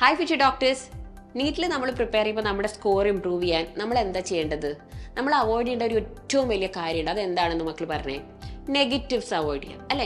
Hi future doctors. നീറ്റിൽ നമ്മൾ prepare ചെയ്യുമ്പോൾ നമ്മുടെ സ്കോർ ഇമ്പ്രൂവ് ചെയ്യാൻ നമ്മൾ എന്താ ചെയ്യേണ്ടത്? നമ്മൾ അവോയ്ഡ് ചെയ്യേണ്ട ഒരു ഏറ്റവും വലിയ കാര്യമുണ്ട്. അതെന്താണെന്ന് മക്കൾ പറഞ്ഞേ. നെഗറ്റീവ്സ് അവോയ്ഡ് ചെയ്യാം അല്ലേ.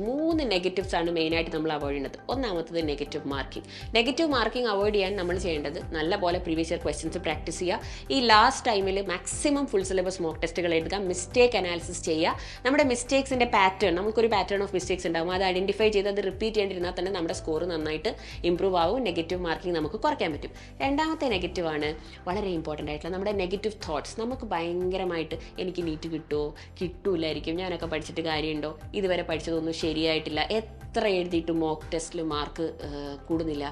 മൂന്ന് നെഗറ്റീവ്സ് ആണ് മെയിനായിട്ട് നമ്മൾ അവോയ്ഡ് ചെയ്യുന്നത്. ഒന്നാമത്തത് നെഗറ്റീവ് മാർക്കിംഗ് അവോയ്ഡ് ചെയ്യാൻ നമ്മൾ ചെയ്യേണ്ടത് നല്ലപോലെ പ്രീവിയസ് ഇയർ ക്വസ്റ്റ്യൻസ് പ്രാക്ടീസ് ചെയ്യുക. ഈ ലാസ്റ്റ് ടൈമിൽ മാക്സിമം ഫുൾ സിലബസ് മോക്ക് ടെസ്റ്റുകൾ എഴുതുക, മിസ്റ്റേക്ക് അനാലിസിസ് ചെയ്യുക. നമ്മുടെ മിസ്റ്റേക്സിൻ്റെ പാറ്റേൺ, നമുക്കൊരു പാറ്റേൺ ഓഫ് മിസ്റ്റേക്സ് ഉണ്ടാകും, അത് ഐഡൻറ്റിഫൈ ചെയ്ത് അത് റിപ്പീറ്റ് ചെയ്തിരുന്നാൽ തന്നെ നമ്മുടെ സ്കോർ നന്നായിട്ട് ഇമ്പ്രൂവ് ആവും. നെഗറ്റീവ് മാർക്കിംഗ് നമുക്ക് കുറയ്ക്കാൻ പറ്റും. രണ്ടാമത്തെ നെഗറ്റീവാണ് വളരെ ഇമ്പോർട്ടൻ്റ് ആയിട്ടുള്ള നമ്മുടെ നെഗറ്റീവ് തോട്ട്സ്. നമുക്ക് ഭയങ്കരമായിട്ട് എനിക്ക് നീറ്റ് കിട്ടൂലായിരിക്കും, ഞാനൊക്കെ പഠിച്ചിട്ട് കാര്യമുണ്ടോ, ഇതുവരെ പഠിച്ചതൊന്നും ശരിയായിട്ടില്ല, എത്ര എഴുതിയിട്ട് മോക്ക് ടെസ്റ്റിൽ മാർക്ക് കൂടുന്നില്ല,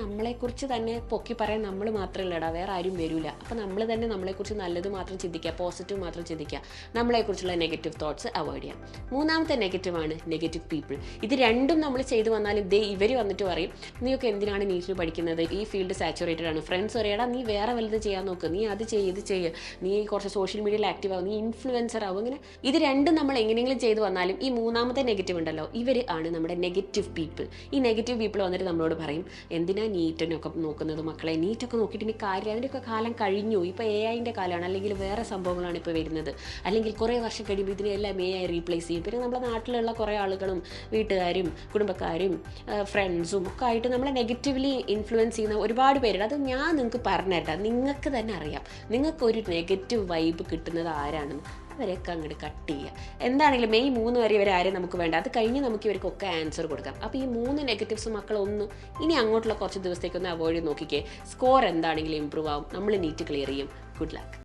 നമ്മളെക്കുറിച്ച് തന്നെ പൊക്കി പറയാൻ നമ്മൾ മാത്രമല്ലടാ, വേറെ ആരും വരില്ല. അപ്പോൾ നമ്മൾ തന്നെ നമ്മളെക്കുറിച്ച് നല്ലത് മാത്രം ചിന്തിക്കുക, പോസിറ്റീവ് മാത്രം ചിന്തിക്കുക, നമ്മളെക്കുറിച്ചുള്ള നെഗറ്റീവ് തോട്ട്സ് അവോയ്ഡ് ചെയ്യാം. മൂന്നാമത്തെ നെഗറ്റീവാണ് നെഗറ്റീവ് പീപ്പിൾ. ഇത് രണ്ടും നമ്മൾ ചെയ്തു വന്നാലും ഇവർ വന്നിട്ട് പറയും, നീയൊക്കെ എന്തിനാണ് നീറ്റിൽ പഠിക്കുന്നത്, ഈ ഫീൽഡ് സാച്ചുറേറ്റഡ് ആണ്. ഫ്രണ്ട്സ് പറയടാ, നീ വേറെ വലുത് ചെയ്യാൻ നോക്ക്, നീ അത് ചെയ്യ്, നീ കുറച്ച് സോഷ്യൽ മീഡിയയിൽ ആക്റ്റീവ് ആവും, നീ ഇൻഫ്ലുവൻസർ ആവും. ഇങ്ങനെ ഇത് രണ്ടും നമ്മൾ എങ്ങനെയെങ്കിലും ചെയ്തു വന്നാലും ഈ മൂന്നാമത്തെ നെഗറ്റീവ് ഉണ്ടല്ലോ, ഇവർ ആണ് നമ്മുടെ നെഗറ്റീവ് പീപ്പിൾ. ഈ നെഗറ്റീവ് പീപ്പിൾ വന്നിട്ട് നമ്മളോട് പറയും, എന്തിനാ നീറ്റിനൊക്കെ നോക്കുന്നത് മക്കളെ, നീറ്റൊക്കെ നോക്കിയിട്ട് ഇനി കാര്യം, അതിൻ്റെയൊക്കെ കാലം കഴിഞ്ഞു, ഇപ്പോൾ AI കാലമാണ്, അല്ലെങ്കിൽ വേറെ സംഭവങ്ങളാണ് ഇപ്പോൾ വരുന്നത്, അല്ലെങ്കിൽ കുറേ വർഷം കഴിയുമ്പോൾ ഇതിനെല്ലാം AI റീപ്ലേസ് ചെയ്യും. പിന്നെ നമ്മുടെ നാട്ടിലുള്ള കുറേ ആളുകളും വീട്ടുകാരും കുടുംബക്കാരും ഫ്രണ്ട്സും ഒക്കെ ആയിട്ട് നമ്മളെ നെഗറ്റീവ്ലി ഇൻഫ്ലുവൻസ് ചെയ്യുന്ന ഒരുപാട് പേരുണ്ട്. അത് ഞാൻ നിങ്ങൾക്ക് പറഞ്ഞുതരാം, നിങ്ങൾക്ക് തന്നെ അറിയാം നിങ്ങൾക്കൊരു നെഗറ്റീവ് വൈബ് കിട്ടുന്നത് ആരാണെന്ന്. അവരൊക്കെ അങ്ങോട്ട് കട്ട് ചെയ്യുക. എന്താണെങ്കിലും മെയ് 3 വരെ ഇവരാരും നമുക്ക് വേണ്ട, അത് കഴിഞ്ഞ് നമുക്ക് ഇവർക്കൊക്കെ ആൻസർ കൊടുക്കാം. അപ്പോൾ ഈ 3 നെഗറ്റീവ്സ് മക്കളൊന്നും ഇനി അങ്ങോട്ടുള്ള കുറച്ച് ദിവസത്തേക്കൊന്ന് അവോയ്ഡ് ചെയ്ത് നോക്കിക്കേ. സ്കോർ എന്താണെങ്കിലും ഇമ്പ്രൂവ് ആവും, നമ്മൾ നീറ്റ് ക്ലിയർ ചെയ്യും. Good luck.